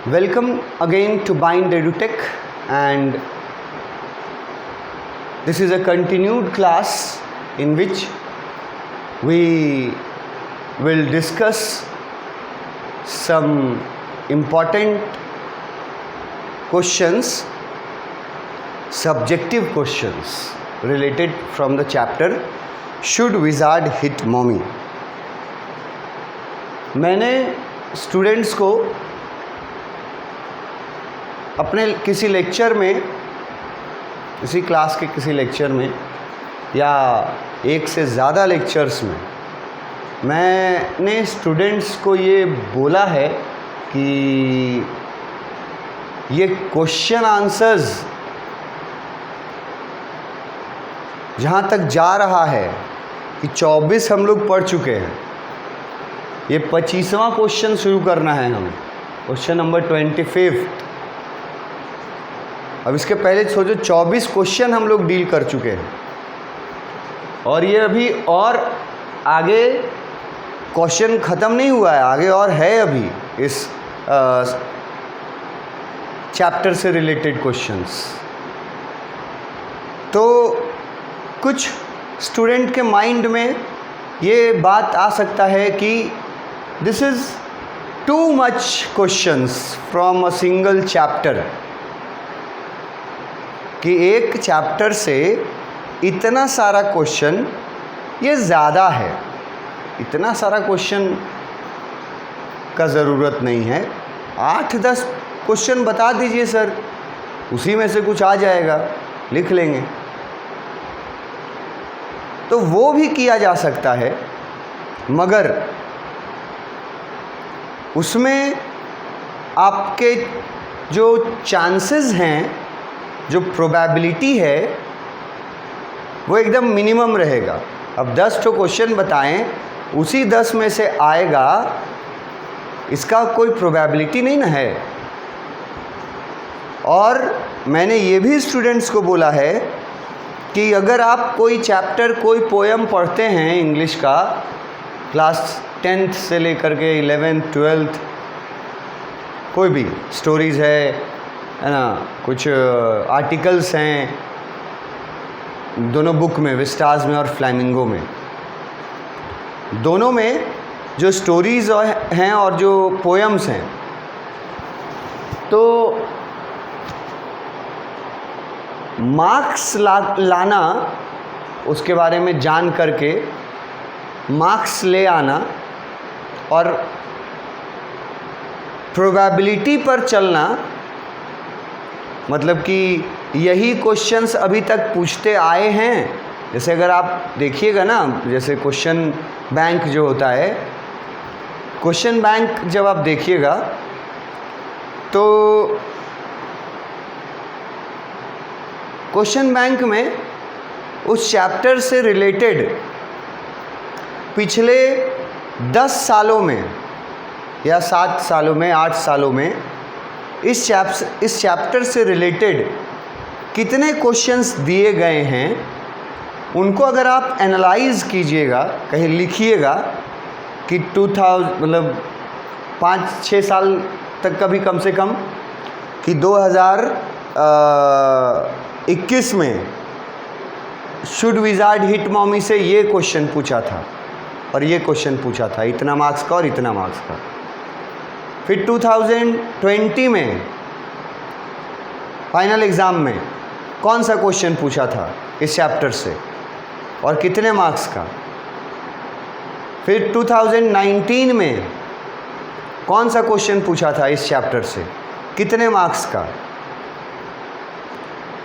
Welcome again to Bind EduTech, and this is a continued class in which we will discuss some important questions, subjective questions related from the chapter Should Wizard Hit Mommy? मैंने students को अपने किसी lecture में, किसी class के किसी lecture में या एक से ज़्यादा लेक्चर्स में मैंने स्टूडेंट्स को ये बोला है कि ये क्वेश्चन आंसर्स जहाँ तक जा रहा है कि 24 हम लोग पढ़ चुके हैं, ये 25वां क्वेश्चन शुरू करना है हमें, क्वेश्चन नंबर 25। अब इसके पहले सोचो 24 क्वेश्चन हम लोग डील कर चुके हैं और ये अभी और आगे क्वेश्चन ख़त्म नहीं हुआ है, आगे और है अभी इस चैप्टर से रिलेटेड क्वेश्चंस। तो कुछ स्टूडेंट के माइंड में ये बात आ सकता है कि this is too much questions from a single chapter, कि एक चैप्टर से इतना सारा क्वेश्चन ये ज़्यादा है, इतना सारा क्वेश्चन का ज़रूरत नहीं है। 8-10 क्वेश्चन बता दीजिए सर, उसी में से कुछ आ जाएगा, लिख लेंगे। तो वो भी किया जा सकता है, मगर उसमें आपके जो चांसेस हैं, जो प्रोबेबिलिटी है, वो एकदम मिनिमम रहेगा। अब 10 ठो क्वेश्चन बताएं, उसी 10 में से आएगा, इसका कोई प्रोबेबिलिटी नहीं ना है। और मैंने ये भी स्टूडेंट्स को बोला है कि अगर आप कोई चैप्टर, कोई पोएम पढ़ते हैं इंग्लिश का, क्लास 10th से लेकर के 11th 12th, कोई भी स्टोरीज़ है ना, कुछ आर्टिकल्स हैं दोनों बुक में, विस्टाज में और फ्लैमिंगो में, दोनों में जो स्टोरीज़ हैं और जो पोएम्स हैं, तो मार्क्स लाना, उसके बारे में जान करके मार्क्स ले आना और प्रोबेबिलिटी पर चलना, मतलब कि यही क्वेश्चंस अभी तक पूछते आए हैं। जैसे अगर आप देखिएगा ना, जैसे क्वेश्चन बैंक जो होता है, क्वेश्चन बैंक जब आप देखिएगा तो क्वेश्चन बैंक में उस चैप्टर से रिलेटेड पिछले 10 सालों में या 7 सालों में, 8 सालों में इस चैप्टर से रिलेटेड कितने क्वेश्चंस दिए गए हैं, उनको अगर आप एनालाइज़ कीजिएगा, कहीं लिखिएगा कि 2000 मतलब 5-6 साल तक का भी कम से कम, कि 2021 में शुड विज़ार्ड हिट मॉमी से ये क्वेश्चन पूछा था और ये क्वेश्चन पूछा था, इतना मार्क्स का और इतना मार्क्स का। फिर 2020 में फाइनल एग्ज़ाम में कौन सा क्वेश्चन पूछा था इस चैप्टर से और कितने मार्क्स का। फिर 2019 में कौन सा क्वेश्चन पूछा था इस चैप्टर से, कितने मार्क्स का।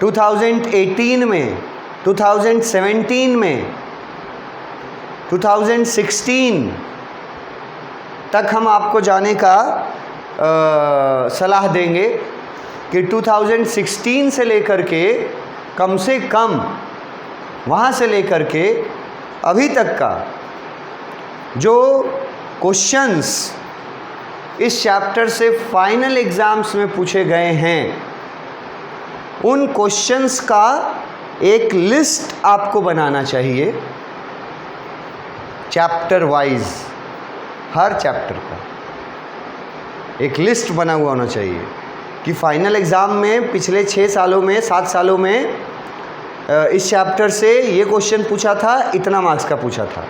2018 में, 2017 में, 2016 तक हम आपको जाने का सलाह देंगे कि 2016 से लेकर के कम से कम वहाँ से लेकर के अभी तक का जो क्वेश्चंस इस चैप्टर से फाइनल एग्ज़ाम्स में पूछे गए हैं, उन क्वेश्चंस का एक लिस्ट आपको बनाना चाहिए चैप्टर वाइज, हर चैप्टर का। एक लिस्ट बना हुआ होना चाहिए कि फाइनल एग्ज़ाम में पिछले 6 सालों में 7 सालों में इस चैप्टर से ये क्वेश्चन पूछा था, इतना मार्क्स का पूछा था।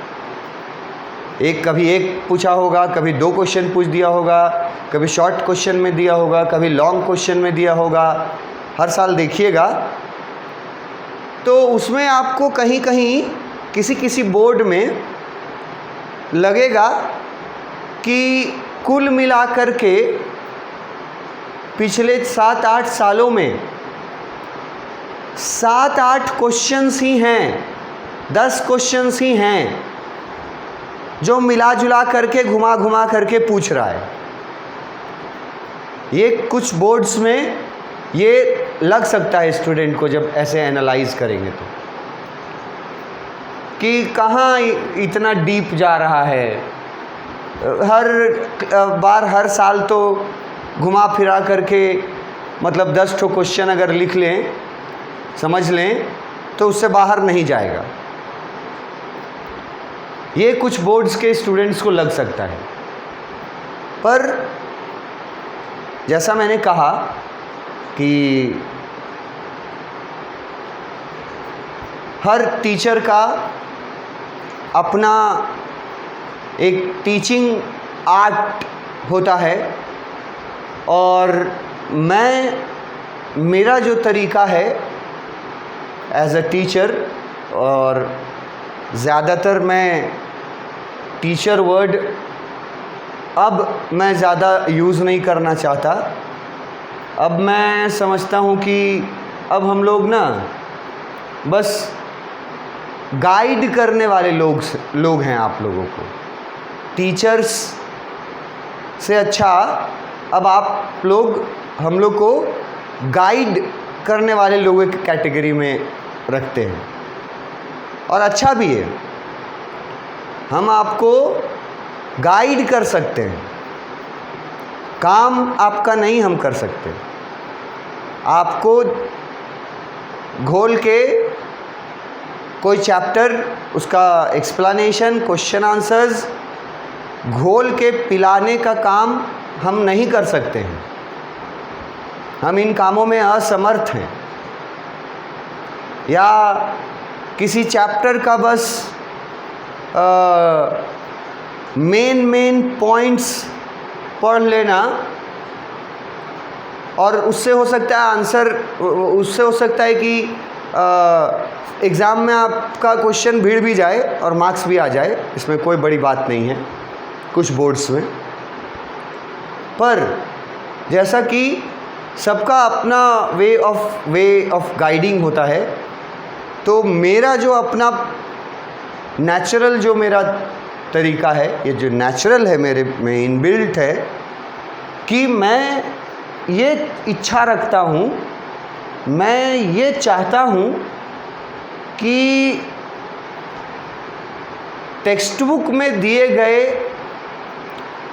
कभी एक पूछा होगा, कभी 2 क्वेश्चन पूछ दिया होगा, कभी शॉर्ट क्वेश्चन में दिया होगा, कभी लॉन्ग क्वेश्चन में दिया होगा। हर साल देखिएगा तो उसमें आपको कहीं कहीं किसी बोर्ड में लगेगा कि कुल मिलाकर के पिछले 7-8 सालों में 7-8 क्वेश्चंस ही हैं, 10 क्वेश्चंस ही हैं जो मिला जुला करके घुमा घुमा करके पूछ रहा है। ये कुछ बोर्ड्स में ये लग सकता है स्टूडेंट को जब ऐसे एनालाइज करेंगे तो, कि कहाँ इतना डीप जा रहा है। हर बार हर साल तो घुमा फिरा करके मतलब 10 ठो क्वेश्चन अगर लिख लें, समझ लें, तो उससे बाहर नहीं जाएगा। ये कुछ बोर्ड्स के स्टूडेंट्स को लग सकता है, पर जैसा मैंने कहा कि हर टीचर का अपना एक टीचिंग आर्ट होता है, और मेरा जो तरीका है एज अ टीचर, और ज़्यादातर मैं टीचर वर्ड अब मैं ज़्यादा यूज़ नहीं करना चाहता। अब मैं समझता हूँ कि अब हम लोग ना बस गाइड करने वाले लोग हैं आप लोगों को। टीचर्स से अच्छा अब आप लोग हम लोग को गाइड करने वाले लोगों की कैटेगरी में रखते हैं, और अच्छा भी है। हम आपको गाइड कर सकते हैं, काम आपका नहीं हम कर सकते। आपको घोल के कोई चैप्टर, उसका एक्सप्लेनेशन, क्वेश्चन आंसर्स घोल के पिलाने का काम हम नहीं कर सकते हैं। हम इन कामों में असमर्थ हैं। या किसी चैप्टर का बस मेन पॉइंट्स पढ़ लेना, और उससे हो सकता है आंसर, उससे हो सकता है कि एग्ज़ाम में आपका क्वेश्चन भीड़ भी जाए और मार्क्स भी आ जाए। इसमें कोई बड़ी बात नहीं है कुछ बोर्ड्स में। पर जैसा कि सबका अपना वे ऑफ गाइडिंग होता है, तो मेरा जो अपना नेचुरल जो मेरा तरीका है, ये जो नेचुरल है मेरे में इनबिल्ट है, कि मैं ये इच्छा रखता हूँ, मैं ये चाहता हूँ कि टेक्स्ट बुक में दिए गए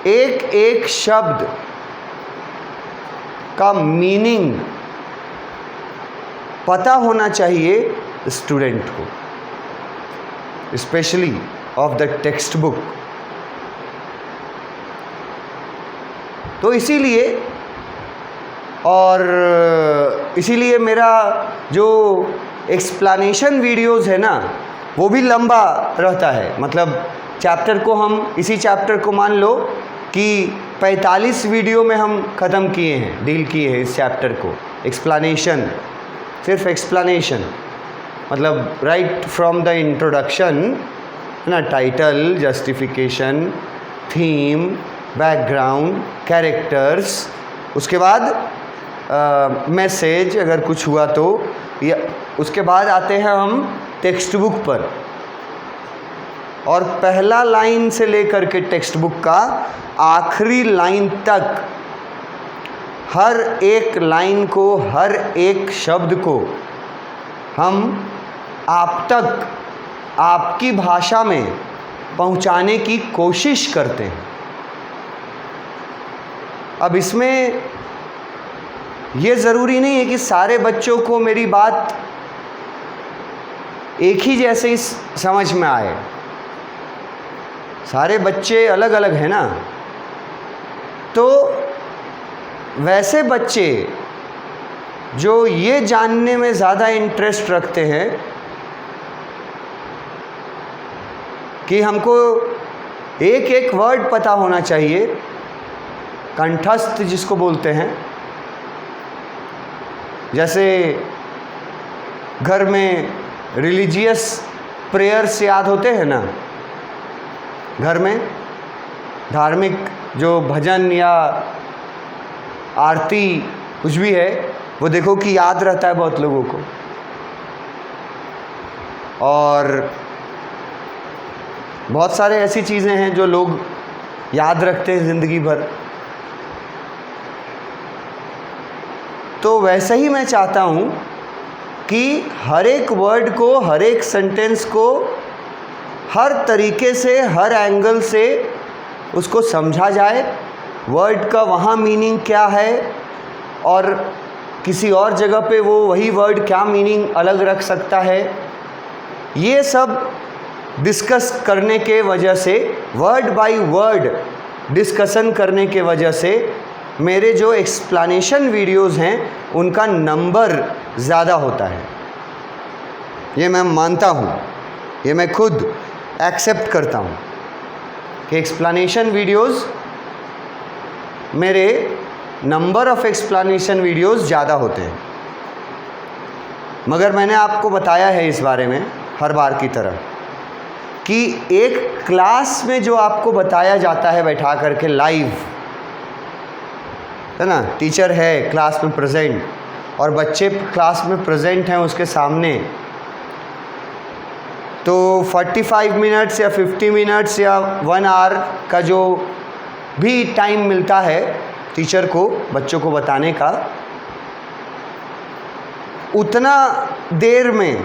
एक एक शब्द का मीनिंग पता होना चाहिए स्टूडेंट को, specially of the text book. तो इसीलिए मेरा जो एक्सप्लेनेशन वीडियोज़ है ना, वो भी लंबा रहता है। मतलब चैप्टर को हम, इसी चैप्टर को मान लो कि 45 वीडियो में हम ख़त्म किए हैं, डील किए हैं इस चैप्टर को। एक्सप्लेनेशन, सिर्फ एक्सप्लेनेशन, मतलब राइट फ्रॉम द इंट्रोडक्शन ना, title, justification, theme, background, characters, उसके बाद मैसेज अगर कुछ हुआ तो, या उसके बाद आते हैं हम टेक्स्ट बुक पर, और पहला लाइन से लेकर के टेक्स्ट बुक का आखिरी लाइन तक हर एक लाइन को, हर एक शब्द को हम आप तक आपकी भाषा में पहुंचाने की कोशिश करते हैं। अब इसमें ये ज़रूरी नहीं है कि सारे बच्चों को मेरी बात एक ही जैसे ही समझ में आए। सारे बच्चे अलग अलग हैं ना, तो वैसे बच्चे जो ये जानने में ज़्यादा इंटरेस्ट रखते हैं कि हमको एक एक वर्ड पता होना चाहिए, कंठस्थ जिसको बोलते हैं, जैसे घर में रिलीजियस प्रेयर्स याद होते हैं ना, घर में धार्मिक जो भजन या आरती कुछ भी है वो देखो कि याद रहता है बहुत लोगों को, और बहुत सारे ऐसी चीज़ें हैं जो लोग याद रखते हैं ज़िंदगी भर। तो वैसे ही मैं चाहता हूँ कि हर एक वर्ड को, हर एक सेंटेंस को हर तरीके से, हर एंगल से उसको समझा जाए, वर्ड का वहाँ मीनिंग क्या है और किसी और जगह पे वो वही वर्ड क्या मीनिंग अलग रख सकता है, ये सब डिस्कस करने के वजह से, वर्ड बाय वर्ड डिस्कशन करने के वजह से मेरे जो एक्सप्लेनेशन वीडियोस हैं उनका नंबर ज़्यादा होता है। ये मैं मानता हूँ, ये मैं खुद एक्सेप्ट करता हूँ कि एक्सप्लेनेशन वीडियोस, मेरे नंबर ऑफ़ एक्सप्लेनेशन वीडियोस ज़्यादा होते हैं। मगर मैंने आपको बताया है इस बारे में हर बार की तरह कि एक क्लास में जो आपको बताया जाता है बैठा करके लाइव, है ना, टीचर है क्लास में प्रेजेंट और बच्चे क्लास में प्रेजेंट हैं उसके सामने, तो 45 मिनट्स या 50 मिनट्स या 1 आवर का जो भी टाइम मिलता है टीचर को बच्चों को बताने का, उतना देर में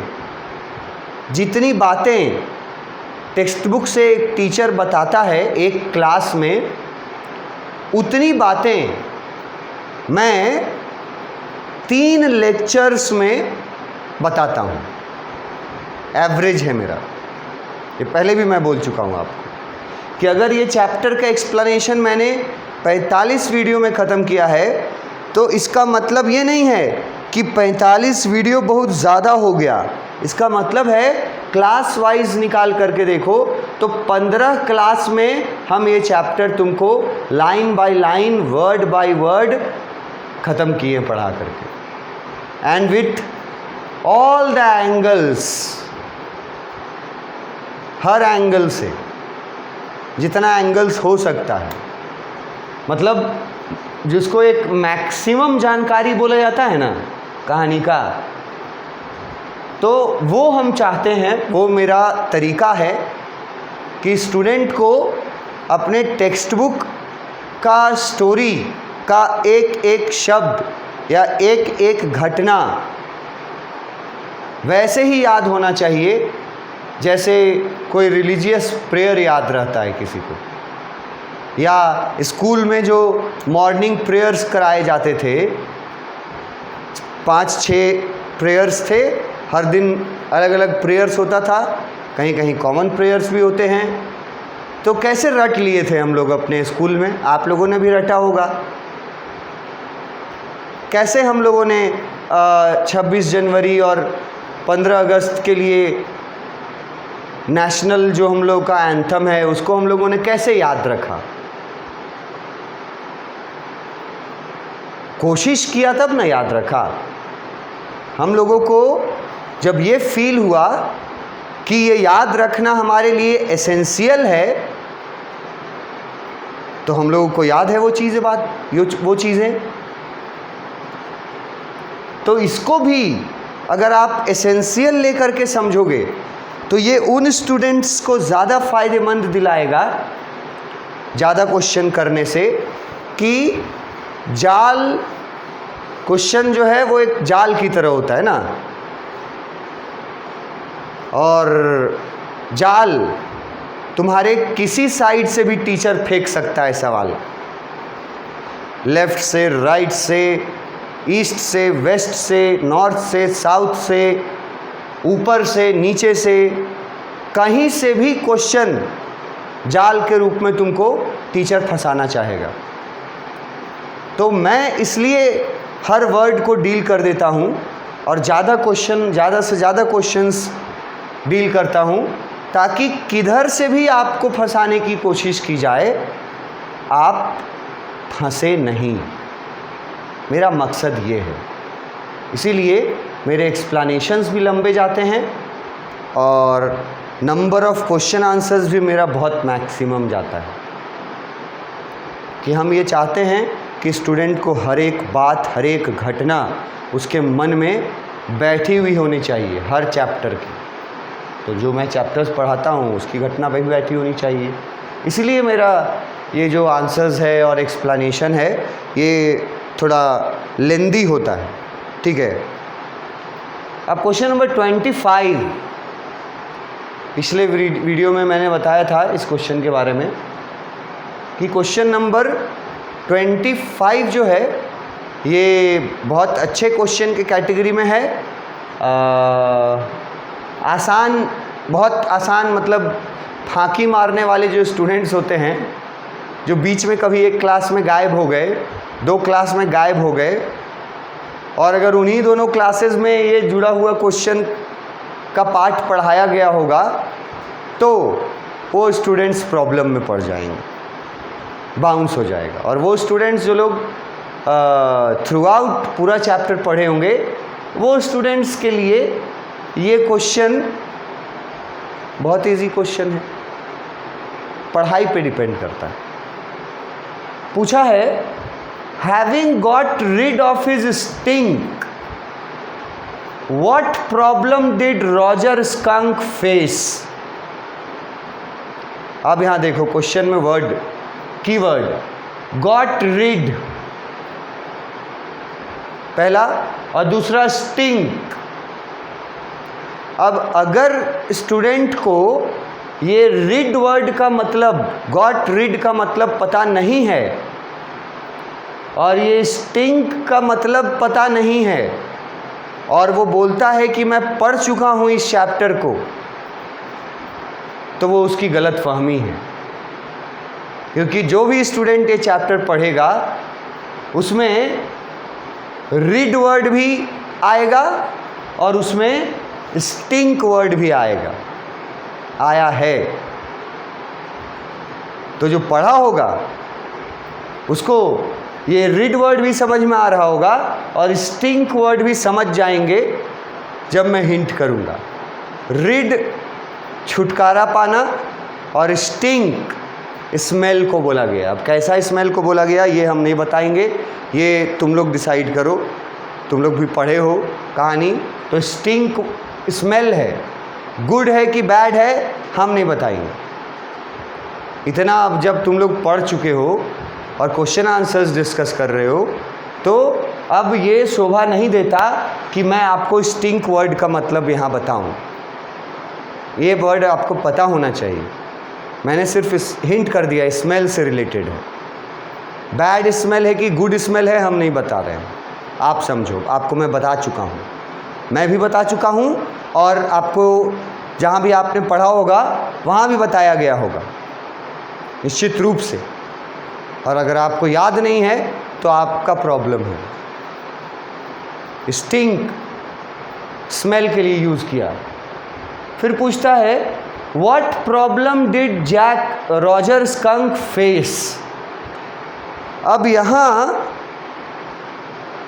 जितनी बातें टेक्स्ट बुक से एक टीचर बताता है एक क्लास में, उतनी बातें मैं 3 लेक्चर्स में बताता हूँ। एवरेज है मेरा, ये पहले भी मैं बोल चुका हूँ आपको कि अगर ये चैप्टर का एक्सप्लेनेशन मैंने 45 वीडियो में ख़त्म किया है तो इसका मतलब ये नहीं है कि 45 वीडियो बहुत ज़्यादा हो गया। इसका मतलब है क्लास वाइज निकाल करके देखो तो 15 क्लास में हम ये चैप्टर तुमको line by line, word by word ख़त्म किए पढ़ा करके, and with all the angles, her angle से जितना एंगल्स हो सकता है, मतलब जिसको एक मैक्सिमम जानकारी बोला जाता है ना कहानी का, तो वो हम चाहते हैं, वो मेरा तरीका है कि स्टूडेंट को अपने टेक्स्ट बुक का स्टोरी का एक एक शब्द या एक एक घटना वैसे ही याद होना चाहिए जैसे कोई रिलीजियस प्रेयर याद रहता है किसी को, या स्कूल में जो मॉर्निंग प्रेयर्स कराए जाते थे, 5-6 प्रेयर्स थे, हर दिन अलग अलग प्रेयर्स होता था, कहीं कहीं कॉमन प्रेयर्स भी होते हैं। तो कैसे रट लिए थे हम लोग अपने स्कूल में, आप लोगों ने भी रटा होगा। कैसे हम लोगों ने 26 जनवरी और 15 अगस्त के लिए नेशनल जो हम लोग का एंथम है उसको हम लोगों ने कैसे याद रखा, कोशिश किया तब ना याद रखा। हम लोगों को जब ये फील हुआ कि ये याद रखना हमारे लिए एसेंशियल है तो हम लोगों को याद है वो चीज़ें। तो इसको भी अगर आप एसेंशियल लेकर के समझोगे तो ये उन स्टूडेंट्स को ज़्यादा फ़ायदेमंद दिलाएगा ज़्यादा क्वेश्चन करने से, कि जाल क्वेश्चन जो है वो एक जाल की तरह होता है ना, और जाल तुम्हारे किसी साइड से भी टीचर फेंक सकता है सवाल, लेफ़्ट से, राइट से, ईस्ट से, वेस्ट से, नॉर्थ से, साउथ से, ऊपर से, नीचे से, कहीं से भी क्वेश्चन जाल के रूप में तुमको टीचर फंसाना चाहेगा। तो मैं इसलिए हर वर्ड को डील कर देता हूँ और ज़्यादा से ज़्यादा क्वेश्चंस डील करता हूँ, ताकि किधर से भी आपको फंसाने की कोशिश की जाए आप फंसे नहीं। मेरा मकसद ये है, इसीलिए मेरे एक्सप्लेनेशंस भी लंबे जाते हैं और नंबर ऑफ़ क्वेश्चन आंसर्स भी मेरा बहुत मैक्सिमम जाता है, कि हम ये चाहते हैं कि स्टूडेंट को हर एक बात, हर एक घटना उसके मन में बैठी हुई होनी चाहिए हर चैप्टर की। तो जो मैं चैप्टर्स पढ़ाता हूँ उसकी घटना भी बैठी होनी चाहिए। इसीलिए मेरा ये जो आंसर्स है और एक्सप्लेनेशन है ये थोड़ा लेंदी होता है, ठीक है। अब क्वेश्चन नंबर 25, पिछले वीडियो में मैंने बताया था इस क्वेश्चन के बारे में कि क्वेश्चन नंबर 25 जो है ये बहुत अच्छे क्वेश्चन के कैटेगरी में है। आसान, बहुत आसान, मतलब फांकी मारने वाले जो स्टूडेंट्स होते हैं, जो बीच में कभी एक क्लास में गायब हो गए, 2 क्लास में गायब हो गए, और अगर उन्हीं दोनों क्लासेस में ये जुड़ा हुआ क्वेश्चन का पार्ट पढ़ाया गया होगा तो वो स्टूडेंट्स प्रॉब्लम में पड़ जाएंगे, बाउंस हो जाएगा। और वो स्टूडेंट्स जो लोग थ्रू आउट पूरा चैप्टर पढ़े होंगे, वो स्टूडेंट्स के लिए ये क्वेश्चन बहुत इजी क्वेश्चन है, पढ़ाई पे डिपेंड करता है। पूछा है, having got rid of his stink what problem did Roger Skunk face. अब यहां देखो क्वेश्चन में वर्ड, कीवर्ड गॉट रिड पहला और दूसरा स्टिंक। अब अगर स्टूडेंट को ये रिड वर्ड का मतलब, गॉट रिड का मतलब पता नहीं है और ये स्टिंक का मतलब पता नहीं है, और वो बोलता है कि मैं पढ़ चुका हूँ इस चैप्टर को, तो वो उसकी गलत फहमी है। क्योंकि जो भी स्टूडेंट ये चैप्टर पढ़ेगा उसमें रिड वर्ड भी आएगा और उसमें स्टिंक वर्ड भी आएगा, आया है। तो जो पढ़ा होगा उसको ये रिड वर्ड भी समझ में आ रहा होगा और स्टिंक वर्ड भी समझ जाएंगे जब मैं हिंट करूँगा। रिड छुटकारा पाना और स्टिंक स्मेल को बोला गया। अब कैसा स्मेल को बोला गया ये हम नहीं बताएंगे, ये तुम लोग डिसाइड करो, तुम लोग भी पढ़े हो कहानी। तो स्टिंक स्मेल है, गुड है कि बैड है हम नहीं बताएंगे। इतना अब जब तुम लोग पढ़ चुके हो और क्वेश्चन आंसर्स डिस्कस कर रहे हो, तो अब ये शोभा नहीं देता कि मैं आपको स्टिंक वर्ड का मतलब यहाँ बताऊँ। ये वर्ड आपको पता होना चाहिए। मैंने सिर्फ हिंट कर दिया, स्मेल से रिलेटेड है। बैड स्मेल है कि गुड स्मेल है हम नहीं बता रहे हैं, आप समझो। आपको मैं बता चुका हूँ, मैं भी बता चुका हूँ, और आपको जहाँ भी आपने पढ़ा होगा वहाँ भी बताया गया होगा निश्चित रूप से। और अगर आपको याद नहीं है तो आपका प्रॉब्लम है। स्टिंक स्मेल के लिए यूज़ किया। फिर पूछता है, what problem did Jack Roger Skunk face. अब यहाँ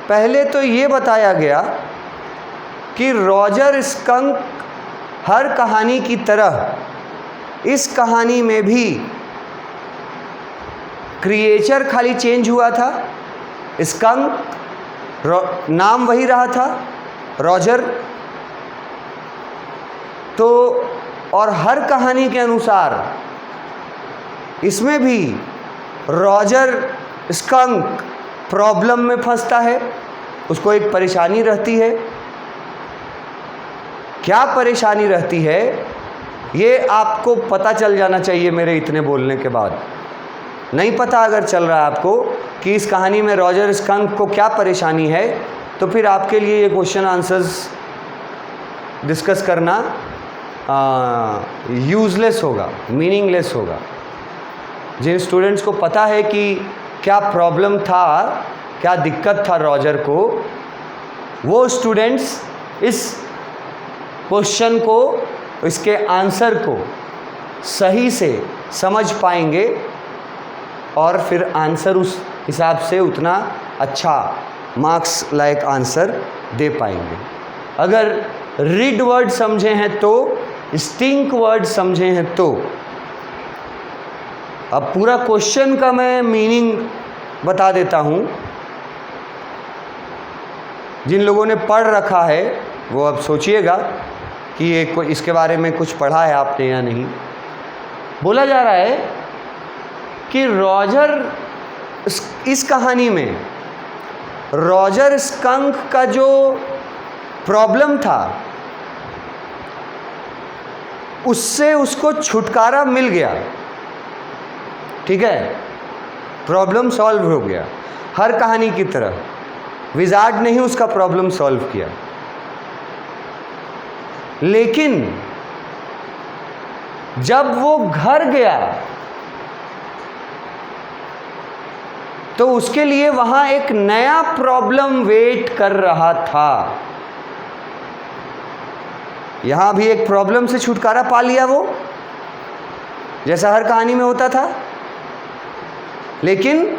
पहले तो ये बताया गया कि रॉजर स्कंक हर कहानी की तरह इस कहानी में भी क्रिएचर खाली चेंज हुआ था, स्कंक नाम वही रहा था, रॉजर। तो और हर कहानी के अनुसार इसमें भी रॉजर स्कंक प्रॉब्लम में फंसता है, उसको एक परेशानी रहती है। क्या परेशानी रहती है ये आपको पता चल जाना चाहिए मेरे इतने बोलने के बाद। नहीं पता अगर चल रहा है आपको कि इस कहानी में रॉजर स्कंक को क्या परेशानी है, तो फिर आपके लिए ये क्वेश्चन आंसर्स डिस्कस करना यूज़लेस होगा, मीनिंगलेस होगा। जिन स्टूडेंट्स को पता है कि क्या प्रॉब्लम था क्या दिक्कत था रॉजर को, वो स्टूडेंट्स इस क्वेश्चन को, इसके आंसर को सही से समझ पाएंगे और फिर आंसर उस हिसाब से उतना अच्छा मार्क्स लायक आंसर दे पाएंगे। अगर रीड वर्ड समझे हैं तो, स्टिंक वर्ड समझे हैं तो। अब पूरा क्वेश्चन का मैं मीनिंग बता देता हूँ। जिन लोगों ने पढ़ रखा है वो अब सोचिएगा कि ये इसके बारे में कुछ पढ़ा है आपने या नहीं। बोला जा रहा है कि रॉजर, इस कहानी में रॉजर स्कंक का जो प्रॉब्लम था उससे उसको छुटकारा मिल गया। ठीक है, प्रॉब्लम सॉल्व हो गया। हर कहानी की तरह विजार्ड ने ही उसका प्रॉब्लम सॉल्व किया, लेकिन जब वो घर गया तो उसके लिए वहां एक नया प्रॉब्लम वेट कर रहा था। यहां भी एक प्रॉब्लम से छुटकारा पा लिया वो, जैसा हर कहानी में होता था, लेकिन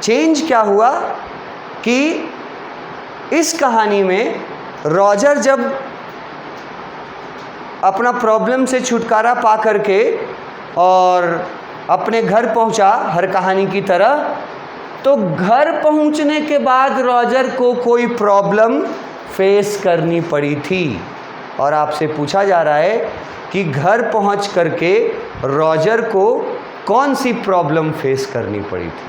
चेंज क्या हुआ कि इस कहानी में रॉजर जब अपना प्रॉब्लम से छुटकारा पा करके और अपने घर पहुंचा हर कहानी की तरह, तो घर पहुंचने के बाद रॉजर को कोई प्रॉब्लम फेस करनी पड़ी थी। और आपसे पूछा जा रहा है कि घर पहुंच करके रॉजर को कौन सी प्रॉब्लम फेस करनी पड़ी थी।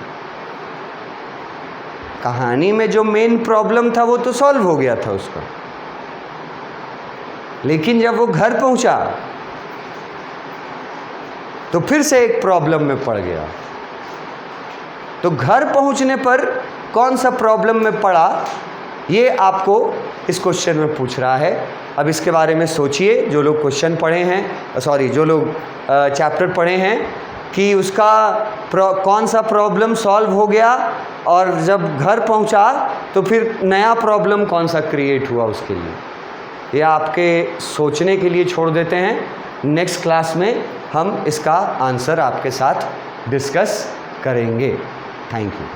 कहानी में जो मेन प्रॉब्लम था वो तो सॉल्व हो गया था उसका, लेकिन जब वो घर पहुंचा तो फिर से एक प्रॉब्लम में पड़ गया। तो घर पहुंचने पर कौन सा प्रॉब्लम में पड़ा, ये आपको इस क्वेश्चन में पूछ रहा है। अब इसके बारे में सोचिए, जो लोग क्वेश्चन पढ़े हैं, जो लोग चैप्टर पढ़े हैं, कि उसका कौन सा प्रॉब्लम सॉल्व हो गया और जब घर पहुंचा तो फिर नया प्रॉब्लम कौन सा क्रिएट हुआ उसके लिए। ये आपके सोचने के लिए छोड़ देते हैं। नेक्स्ट क्लास में हम इसका आंसर आपके साथ डिस्कस करेंगे। Thank you.